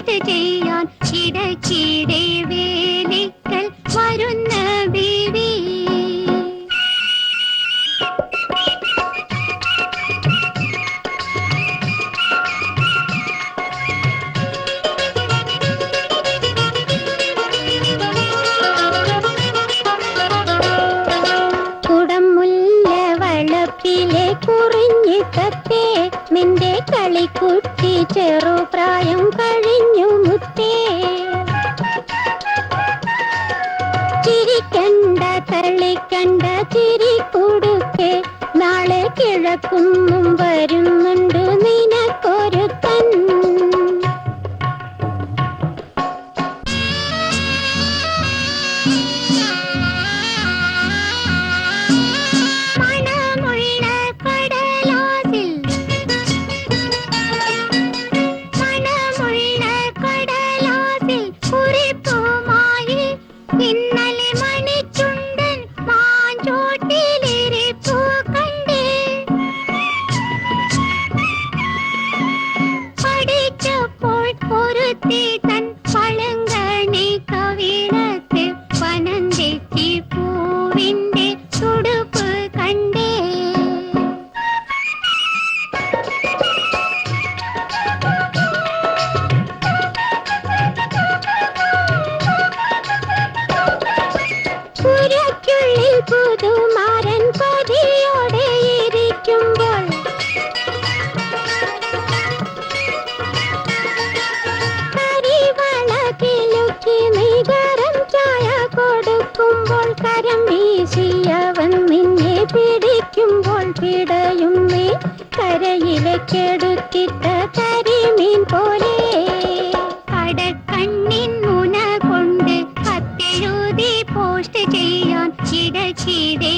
Post ചെയ്യാൻ ഇടയ്ക്കിടെ വേലിക്കൽ വരുന്ന ബീവി. കുറിഞ്ഞിത്തേ നിന്റെ കളിക്കുട്ടി ചെറുപ്രായം കഴിഞ്ഞു മുത്തേ. ചിരിക്കണ്ട തള്ളിക്കണ്ട ചിരി കൊടുക്കെ നാളെ കിഴക്കുന്നും വരുന്നുണ്ട് നിനക്കൊരുത്തൻ. പുതുമാരൻ പതിയോടെ ഇരിക്കുമ്പോൾ കരിവള കിലുക്കി നികരം ചായ കൊടുക്കുമ്പോൾ കരം വീശിയവൻ നിന്നെ പിടിക്കുമ്പോൾ പിടയും നീ കരയിലേക്കെടുത്തിട്ട കരിമീൻ പോലെ. കടക്കണ്ണിൻ മുന കൊണ്ട് കത്തെഴുതി പോസ്റ്റ് ചെയ്യാൻ ഇടയ്ക്കിടെ